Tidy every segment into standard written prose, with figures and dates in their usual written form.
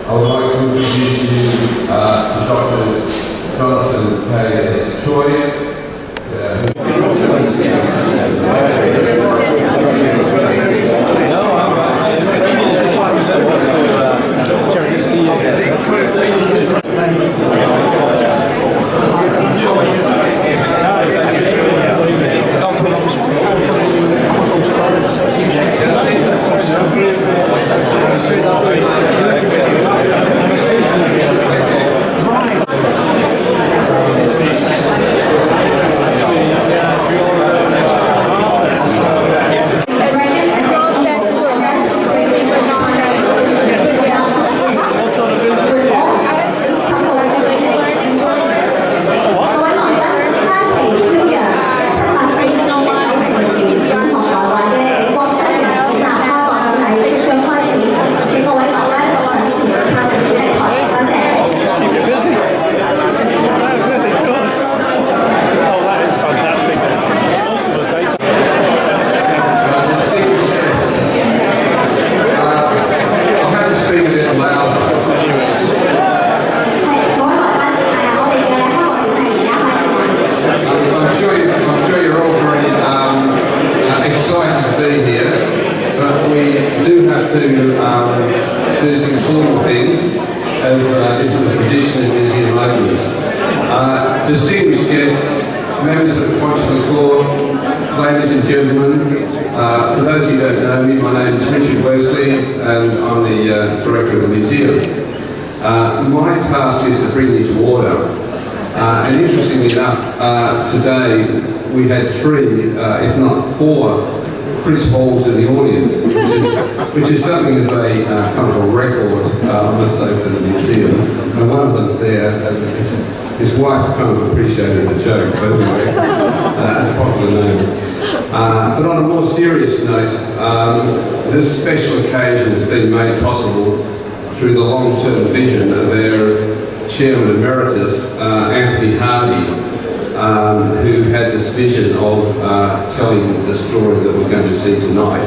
I would like to introduce you to Dr. Jonathan K.S. Choi. Do some formal things, as is the tradition in museum openings. Distinguished guests, members of the Consular Corps, ladies and gentlemen, for those of you who don't know me, my name is Richard Wesley and I'm the Director of the museum. My task is to bring you to order. And interestingly enough, today we had 3, if not 4, Chris Halls in the audience, which is something of a kind of a record, I must say, for the museum. And one of them's there. His wife kind of appreciated the joke, but anyway, it's a popular name. But on a more serious note, this special occasion has been made possible through the long-term vision of our Chairman Emeritus, Anthony Hardy, who had this vision of telling the story that we're going to see tonight.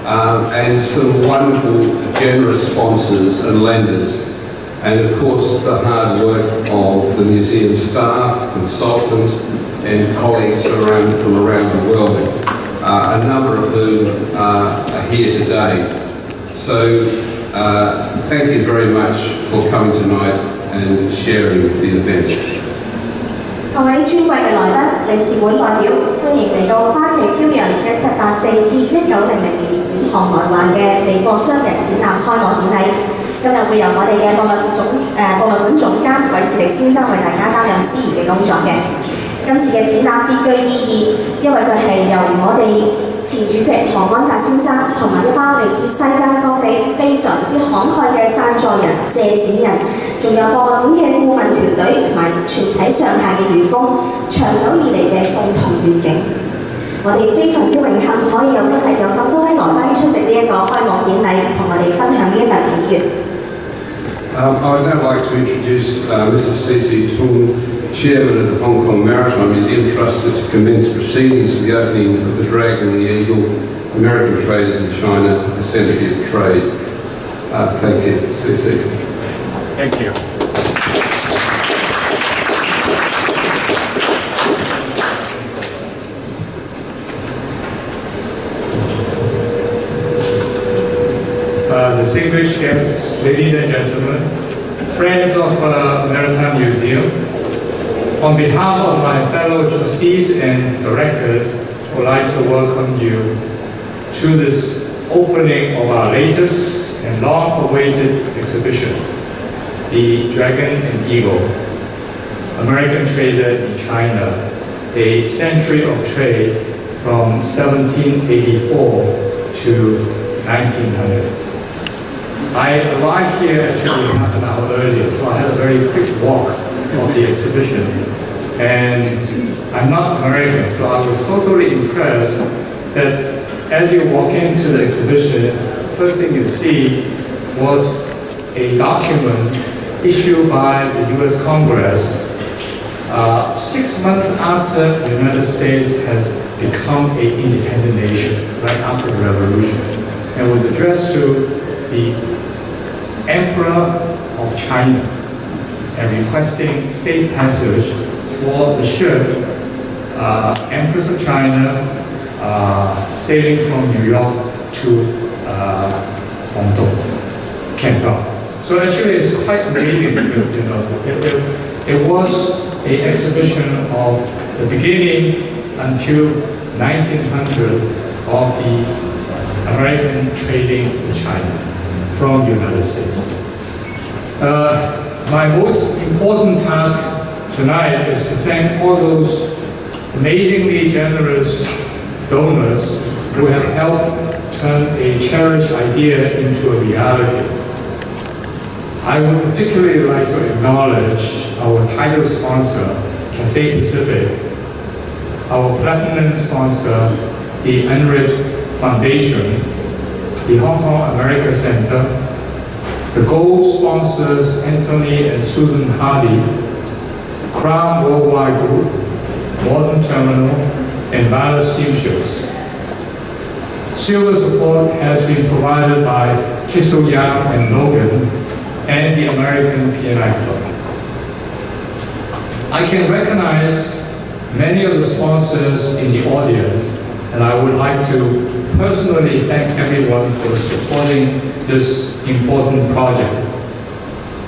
And some wonderful, generous sponsors and lenders. And of course, the hard work of the museum staff, consultants, and colleagues from around the world, a number of whom are here today. So, thank you very much for coming tonight and sharing the event. 各位尊貴嘅來賓、理事會代表，歡迎嚟到花旗飄洋1784至1900年遠航來華嘅美國商人展覽開幕典禮。今日會由我哋嘅博物館總監韋志力先生為大家擔任司儀嘅工作嘅。今次嘅展覽別具意義，因為佢係由我哋前主席何安達先生同埋一班嚟自世界各地非常之慷慨嘅贊助人、借展人，仲有博物館嘅顧問團隊同埋全體上下嘅員工，長久以嚟嘅共同願景。我哋非常之榮幸可以有今日有咁多位來賓出席呢一個開幕典禮，同我哋分享呢一份喜悅。I would now like to introduce Mr. C.C. Tung, Chairman of the Hong Kong Maritime Museum Trust, to commence proceedings for the opening of the Dragon and the Eagle, American Traders in China, a Century of Trade. Thank you, C.C. Thank you. Distinguished guests, ladies and gentlemen, friends of Maritime Museum, on behalf of my fellow trustees and directors, I would like to welcome you to this opening of our latest and long-awaited exhibition, The Dragon and Eagle, American Trader in China, a Century of Trade from 1784 to 1900. I arrived here actually half an hour earlier, so I had a very quick walk of the exhibition. And I'm not American, so I was totally impressed that as you walk into the exhibition, the first thing you see was a document issued by the US Congress 6 months after the United States has become an independent nation, right after the revolution. And was addressed to the Emperor of China and requesting state passage for the ship Empress of China sailing from New York to Canton. So actually it's quite amazing because it was an exhibition of the beginning until 1900 of the American trading with China from the United States. My most important task tonight is to thank all those amazingly generous donors who have helped turn a cherished idea into a reality. I would particularly like to acknowledge our title sponsor, Cathay Pacific, our platinum sponsor, the Enrich Foundation, the Hong Kong America Center, the gold sponsors Anthony and Susan Hardy, Crown Worldwide Group, Modern Terminal, and Valor Steamships. Silver support has been provided by Kissel Yang and Logan and the American P&I Club. I can recognize many of the sponsors in the audience, and I would like to personally thank everyone for supporting this important project,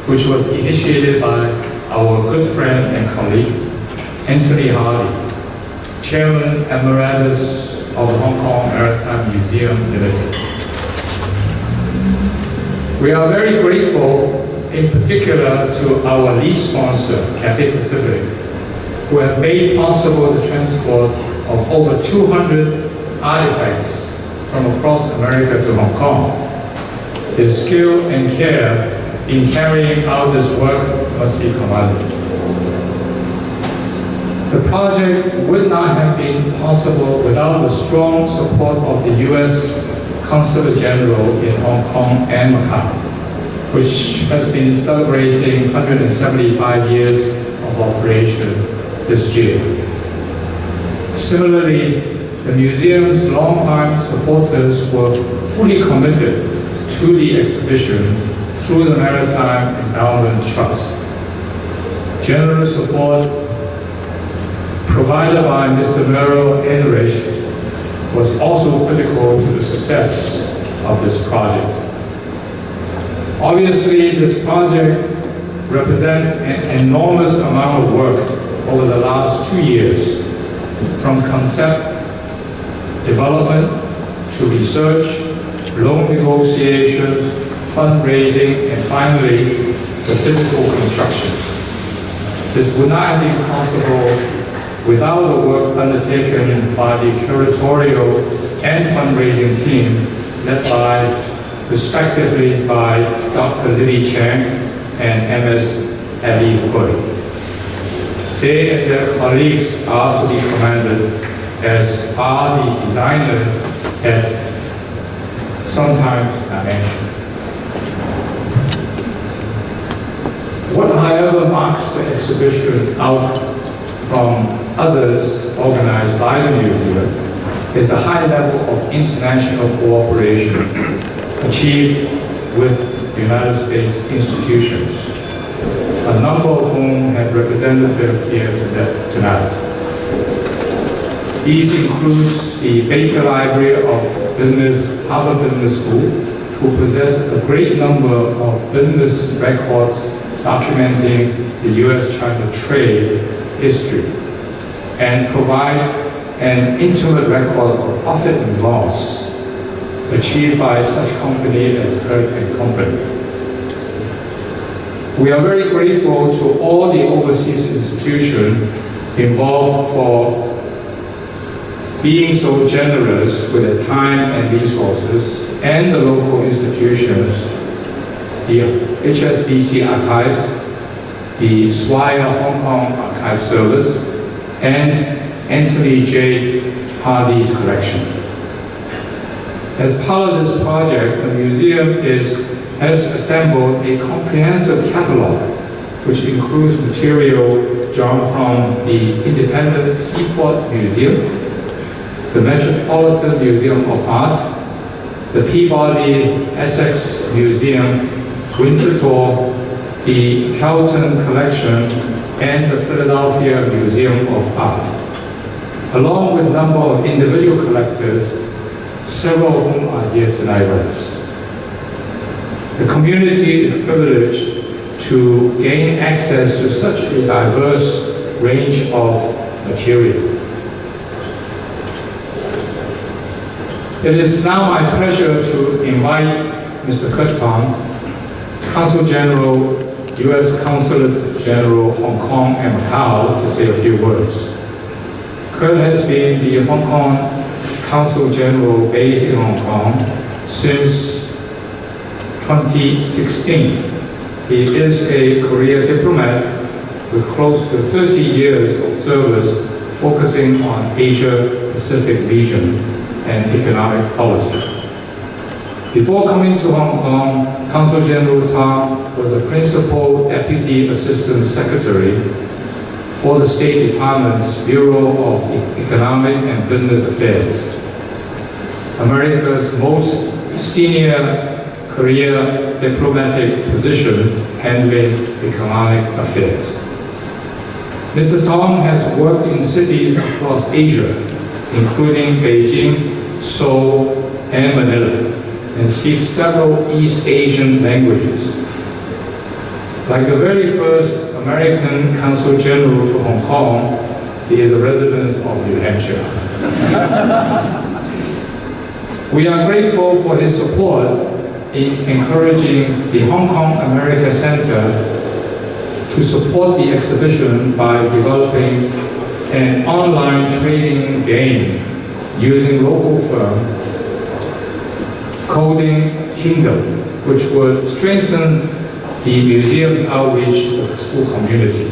which was initiated by our good friend and colleague, Anthony Hardy, Chairman Emeritus of the Hong Kong Maritime Museum Limited. We are very grateful, in particular, to our lead sponsor, Cathay Pacific, who have made possible the transport of over 200 artifacts from across America to Hong Kong. Their skill and care in carrying out this work must be commended. The project would not have been possible without the strong support of the U.S. Consulate General in Hong Kong and Macau, which has been celebrating 175 years of operation this year. Similarly, the museum's longtime supporters were fully committed to the exhibition through the Maritime Endowment Trust. Generous support provided by Mr. Merrill Enrich was also critical to the success of this project. Obviously, this project represents an enormous amount of work over the last 2 years, from concept development to research, loan negotiations, fundraising, and finally, the physical construction. This would not have been possible without the work undertaken by the curatorial and fundraising team led by, respectively, by Dr. Lily Chang and Ms. Abby Hui. They and their colleagues are to be commended, as are the designers that sometimes I mentioned. What, however, marks the exhibition out from others organized by the museum is the high level of international cooperation achieved with United States institutions, a number of whom have representatives here tonight. These includes the Baker Library of Business, Harvard Business School, who possess a great number of business records documenting the U.S.-China trade history, and provide an intimate record of profit and loss achieved by such companies as Kirk & Company. We are very grateful to all the overseas institutions involved for being so generous with their time and resources, and the local institutions, the HSBC Archives, the Swire Hong Kong Archive Service, and Anthony J. Hardy's collection. As part of this project, the museum has assembled a comprehensive catalog, which includes material drawn from the Independent Seaport Museum, the Metropolitan Museum of Art, the Peabody Essex Museum, Winter Tour, the Carlton Collection, and the Philadelphia Museum of Art, along with a number of individual collectors, several of whom are here tonight with us. The community is privileged to gain access to such a diverse range of material. It is now my pleasure to invite Mr. Kurt Tong, Consul General, U.S. Consulate General, Hong Kong and Macau, to say a few words. Kurt has been the Hong Kong Consul General based in Hong Kong since 2016. He is a career diplomat with close to 30 years of service focusing on Asia-Pacific region and economic policy. Before coming to Hong Kong, Consul General Tong was the Principal Deputy Assistant Secretary for the State Department's Bureau of Economic and Business Affairs, America's most senior career diplomatic position handling economic affairs. Mr. Tong has worked in cities across Asia, including Beijing, Seoul, and Manila, and speaks several East Asian languages. Like the very first American Consul General to Hong Kong, he is a resident of New Hampshire. We are grateful for his support in encouraging the Hong Kong America Center to support the exhibition by developing an online trading game using local firm Coding Kingdom, which would strengthen the museum's outreach to the school community.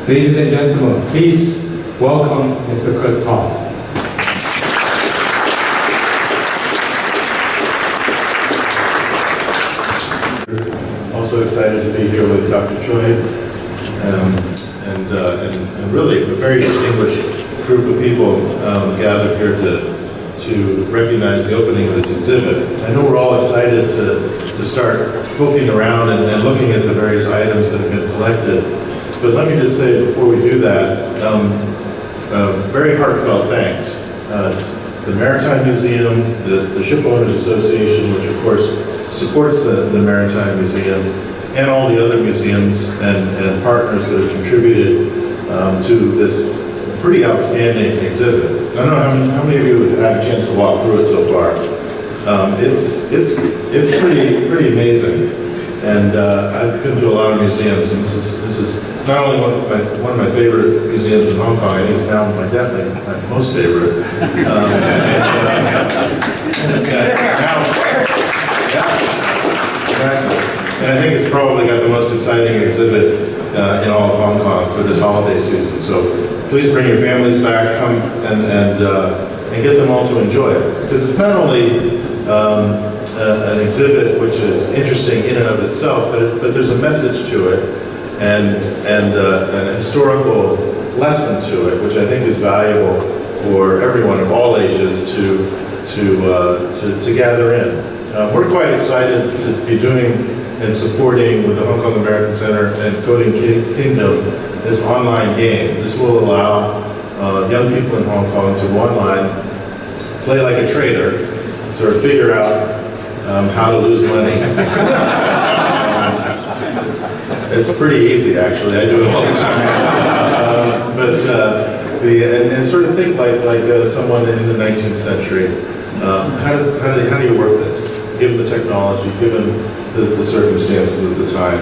Ladies and gentlemen, please welcome Mr. Kurt Tong. Also excited to be here with Dr. Choi and really a very distinguished group of people gathered here to recognize the opening of this exhibit. I know we're all excited to start poking around and looking at the various items that have been collected. But let me just say before we do that, very heartfelt thanks to the Maritime Museum, the Shipowners Association, which of course supports the Maritime Museum, and all the other museums and partners that have contributed to this pretty outstanding exhibit. I don't know how many of you have had a chance to walk through it so far. It's pretty amazing, and I've been to a lot of museums, and this is not only one of my favorite museums in Hong Kong. I think it's now definitely my most favorite. And it's got exactly. And I think it's probably got the most exciting exhibit in all of Hong Kong for this holiday season. So please bring your families back, come and get them all to enjoy it. Because it's not only an exhibit which is interesting in and of itself, but there's a message to it and a historical lesson to it, which I think is valuable for everyone of all ages to gather in. We're quite excited to be doing and supporting with the Hong Kong American Center and Coding Kingdom this online game. This will allow young people in Hong Kong to go online, play like a trader, sort of figure out how to lose money. It's pretty easy, actually. I do it all the time. And sort of think like someone in the 19th century. How do you work this? Given the technology, given the circumstances of the time,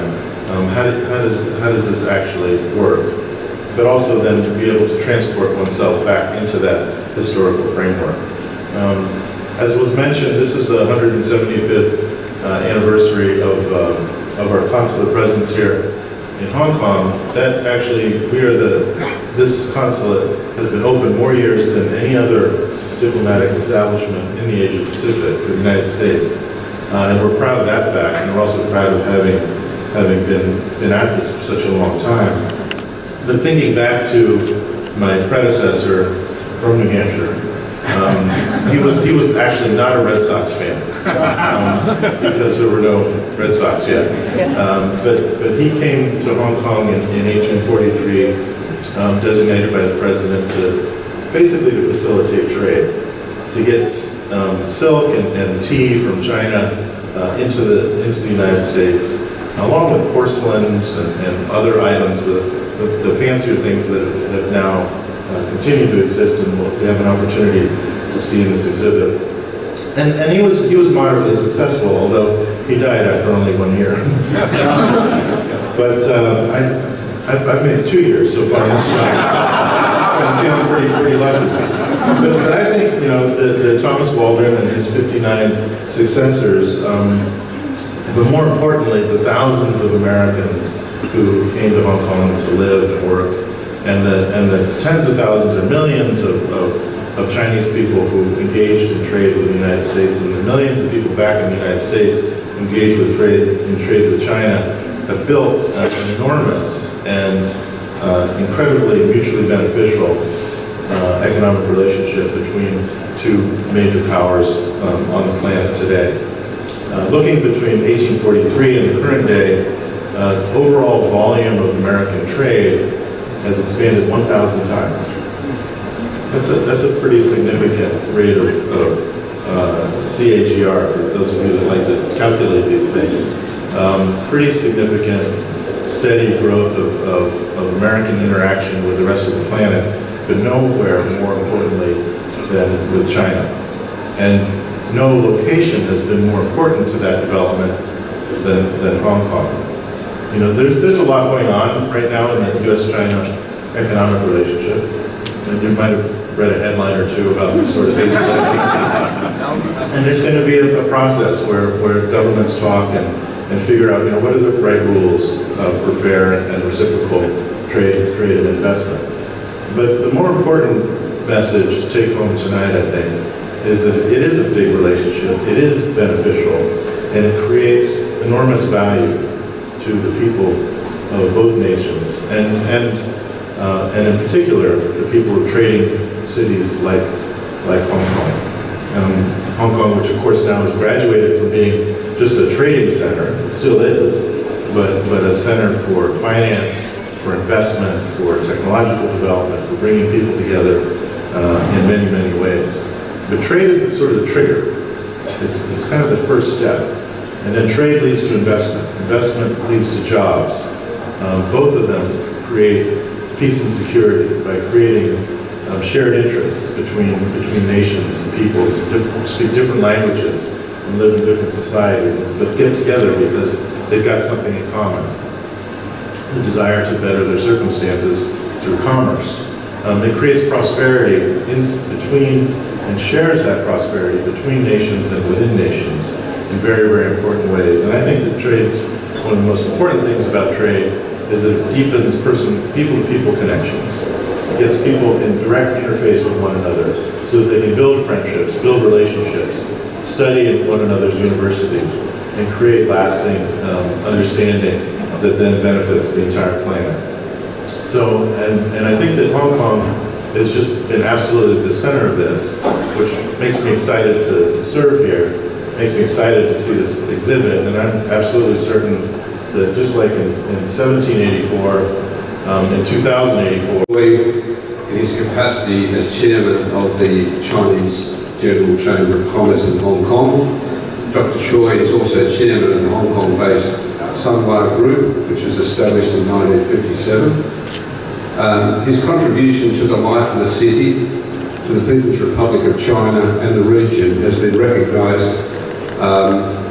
how does this actually work? But also then to be able to transport oneself back into that historical framework. As was mentioned, this is the 175th anniversary of our consulate presence here in Hong Kong. That actually, this consulate has been open more years than any other diplomatic establishment in the Asia Pacific for the United States. And we're proud of that fact, and we're also proud of having been at this for such a long time. But thinking back to my predecessor from New Hampshire, he was actually not a Red Sox fan. because there were no Red Sox yet. But he came to Hong Kong in 1843, designated by the president to basically to facilitate trade, to get silk and tea from China into the United States, along with porcelains and other items, the fancier things that have now continued to exist and we have an opportunity to see in this exhibit. And he was moderately successful, although he died after only 1 year. But I've made 2 years so far in this job, so I'm feeling pretty lucky. But I think, you know, the Thomas Waldron and his 59 successors, but more importantly, the thousands of Americans who came to Hong Kong to live and work, and the tens of thousands or millions of Chinese people who engaged in trade with the United States, and the millions of people back in the United States engaged with trade with China, have built an enormous and incredibly mutually beneficial economic relationship between two major powers on the planet today. Looking between 1843 and the current day, overall volume of American trade has expanded 1,000 times. That's a pretty significant rate of CAGR for those of you that like to calculate these things. Pretty significant, steady growth of American interaction with the rest of the planet, but nowhere more importantly than with China. And no location has been more important to that development than Hong Kong. You know, there's a lot going on right now in the U.S.-China economic relationship, and you might have read a headline or two about these sort of things. And there's going to be a process where governments talk and figure out, you know, what are the right rules for fair and reciprocal trade and investment. But the more important message to take home tonight, I think, is that it is a big relationship, it is beneficial, and it creates enormous value to the people of both nations, and in particular, the people of trading cities like Hong Kong. Hong Kong, which of course now has graduated from being just a trading center, it still is, but a center for finance, for investment, for technological development, for bringing people together in many, many ways. But trade is sort of the trigger. It's kind of the first step. And then trade leads to investment. Investment leads to jobs. Both of them create peace and security by creating shared interests between nations and peoples who speak different languages and live in different societies, but get together because they've got something in common. The desire to better their circumstances through commerce. It creates prosperity between and shares that prosperity between nations and within nations in very, very important ways. And I think that trade's one of the most important things about trade is that it deepens people-to-people connections. It gets people in direct interface with one another so that they can build friendships, build relationships, study at one another's universities, and create lasting understanding that then benefits the entire planet. So, and I think that Hong Kong has just been absolutely the center of this, which makes me excited to serve here, makes me excited to see this exhibit, and I'm absolutely certain that just like in 1784, in 2084, in his capacity as chairman of the Chinese General Chamber of Commerce in Hong Kong. Dr. Choi is also chairman of the Hong Kong-based Sunhua Group, which was established in 1957. His contribution to the life of the city, to the People's Republic of China and the region has been recognised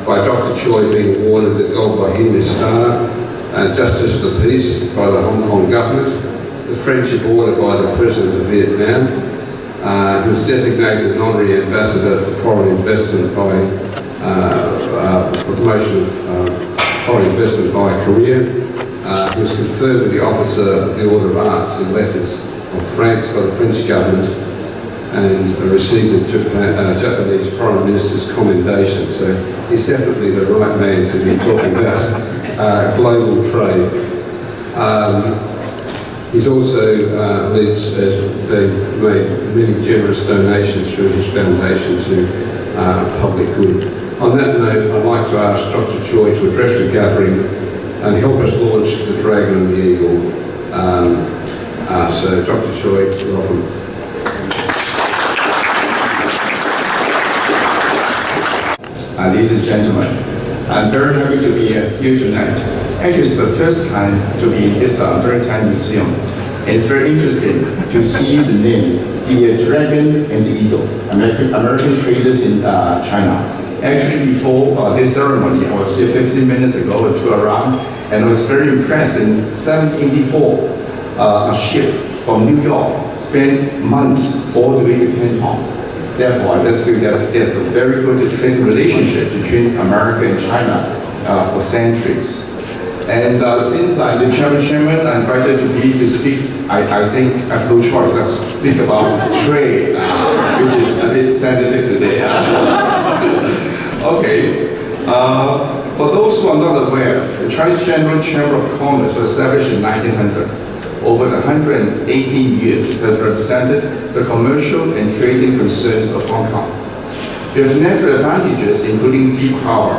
by Dr. Choi being awarded the Gold Bahima Star and Justice of the Peace by the Hong Kong government, the Friendship Order by the President of Vietnam, who was designated an honorary ambassador for foreign investment by promotion of foreign investment by Korea. He was conferred with the Officer of the Order of Arts and Letters of France by the French government and received the Japanese Foreign Minister's commendation. So he's definitely the right man to be talking about global trade. He's also made many generous donations through his foundation to public good. On that note, I'd like to ask Dr. Choi to address the gathering and help us launch the Dragon and the Eagle. So Dr. Choi, welcome. Ladies and gentlemen, I'm very happy to be here tonight. Actually, it's the first time to be in this Maritime Museum. And it's very interesting to see the name, the Dragon and the Eagle, American traders in China. Actually, before this ceremony, I was here 15 minutes ago, a tour around, and I was very impressed. In 1784, a ship from New York spent months all the way to Canton. Therefore, I just feel that there's a very good trading relationship between America and China for centuries. And since I'm the chairman, I'm invited to speak. I think I have no choice. I have to speak about trade, which is a bit sensitive today. Okay. For those who are not aware, the Chinese General Chamber of Commerce was established in 1900. Over the 118 years, has represented the commercial and trading concerns of Hong Kong. We have natural advantages, including deep harbor,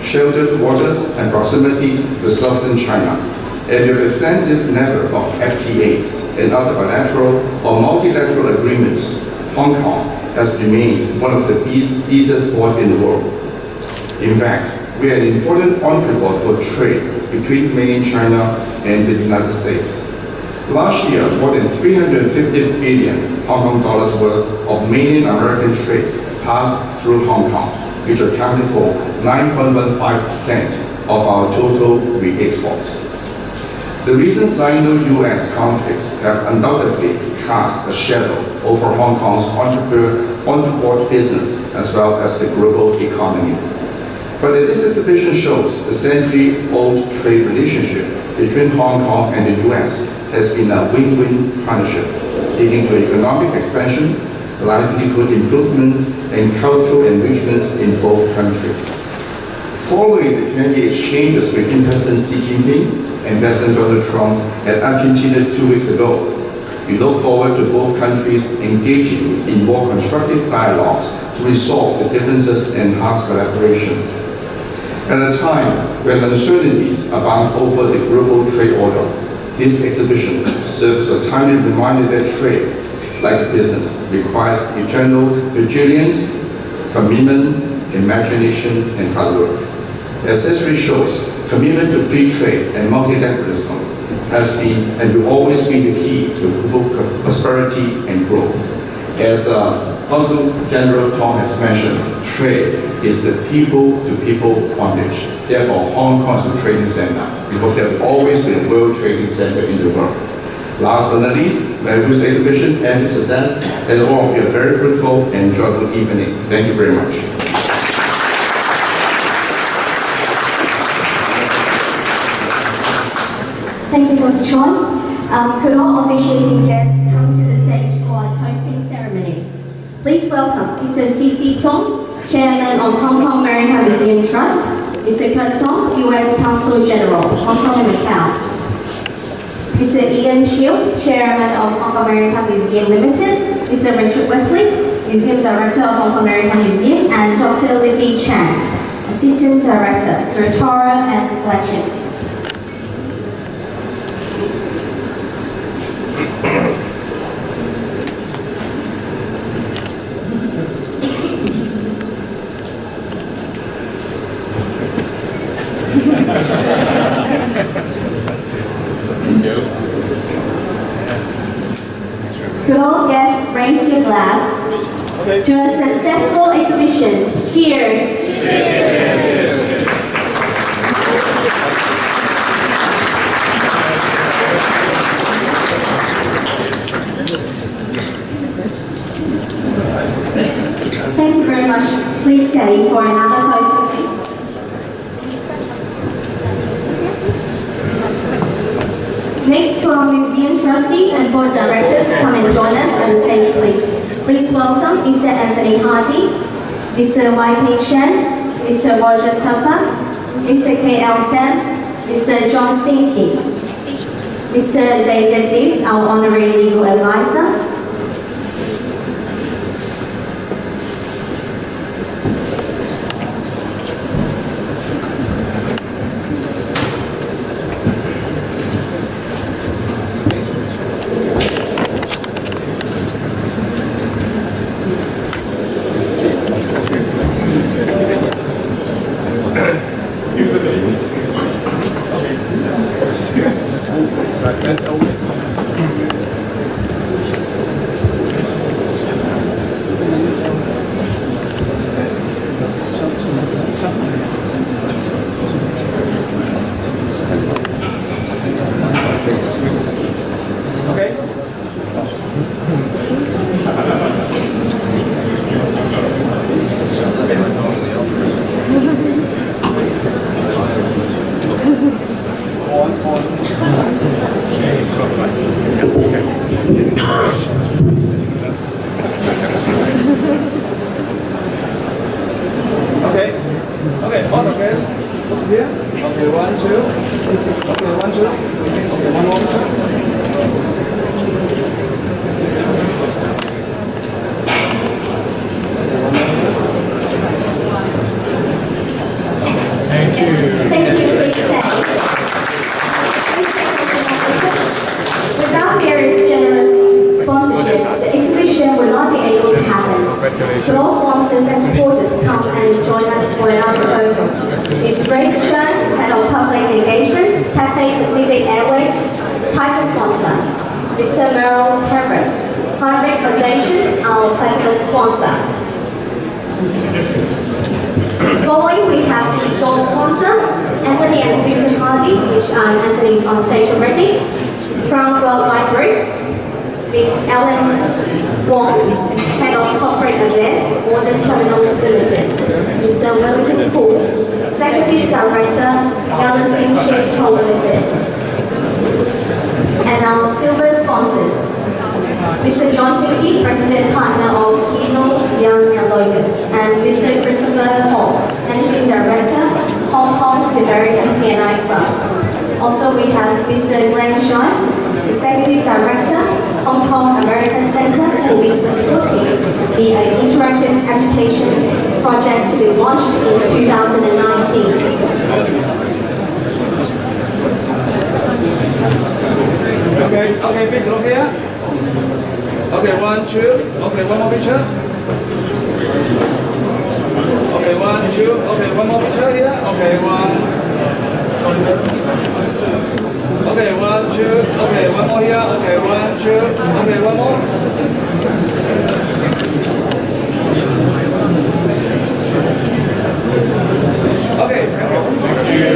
sheltered waters, and proximity to southern China. And we have extensive network of FTAs and other bilateral or multilateral agreements. Hong Kong has remained one of the busiest ports in the world. In fact, we are an important entry port for trade between mainland China and the United States. Last year, more than 350 billion Hong Kong dollars worth of mainland American trade passed through Hong Kong, which accounted for 9.15% of our total re-exports. The recent Sino-US conflicts have undoubtedly cast a shadow over Hong Kong's on-board business as well as the global economy. But this exhibition shows the century-old trade relationship between Hong Kong and the US has been a win-win partnership, leading to economic expansion, livelihood improvements, and cultural enrichments in both countries. Following the candidate exchanges between President Xi Jinping and President Donald Trump at Argentina 2 weeks ago, we look forward to both countries engaging in more constructive dialogues to resolve the differences and enhance collaboration. At a time when uncertainties abound over the global trade order, this exhibition serves a timely reminder that trade, like business, requires eternal vigilance, commitment, imagination, and hard work. The accessory shows commitment to free trade and multilateralism has been and will always be the key to global prosperity and growth. As Consul General Tong has mentioned, trade is the people-to-people bondage. Therefore, Hong Kong is a trading center. We hope there will always be a world trading center in the world. Last but not least, very good exhibition and its success, and all of you a very fruitful and enjoyable evening. Thank you very much. Thank you, Dr. Choi. Could all officiating guests come to the stage for a toasting ceremony? Please welcome Mr. C.C. Tong, Chairman of Hong Kong Maritime Museum Trust, Mr. Kurt Tong, U.S. Consul General, Hong Kong and Macau, Mr. Ian Chiu, Chairman of Hong Kong Maritime Museum Limited, Mr. Richard Wesley, Museum Director of Hong Kong Maritime Museum, and Dr. Libby Chan, Assistant Director, Curatorial and Collections. Could all guests raise your glass to a successful exhibition? Cheers! Thank you very much. Please stay for another photo, please. Next to our museum trustees and board directors, come and join us on the stage, please. Please welcome Mr. Anthony Hardy, Mr. Y.P. Chen, Mr. Roger Tupper, Mr. K.L. Tan, Mr. John Sinke, Mr. David Reeves, our honorary legal advisor, Okay, all the guys, over here. Okay, 1, 2. Okay, 1, 2. Okay, one more time. Thank you. Thank you, please stand. Without various generous sponsorship, the exhibition would not be able to happen. But all sponsors and supporters come and join us for another photo. Ms. Grace Chen, Head of Public Engagement, Cathay Pacific Airways, the title sponsor. Mr. Merrill Herbert, Heinrich Foundation, our platinum sponsor. Following, we have the gold sponsor, Anthony and Susan Hardy, which Anthony's on stage already. Crown Worldwide Group, Ms. Ellen Wong, Head of Corporate Affairs, Modern Terminals Limited. Mr. Wellington Poole, Executive Director, Ellis Steamship Co. Limited. And our silver sponsors, Mr. John Sinkey, President Partner of Kiesel, Young and Logan, and Mr. Christopher Hall, Managing Director, Hong Kong American P&I Club. Also, we have Mr. Glenn Shine, Executive Director, Hong Kong American Center, who will be supporting the interactive education project to be launched in 2019. Okay, big look here. Okay, 1, 2. Okay, one more picture. Okay, 1, 2. Okay, one more picture here. Okay, 1. Okay, 1, 2. Okay, one more here. Okay, 1, 2. Okay, one more. Okay, thank you.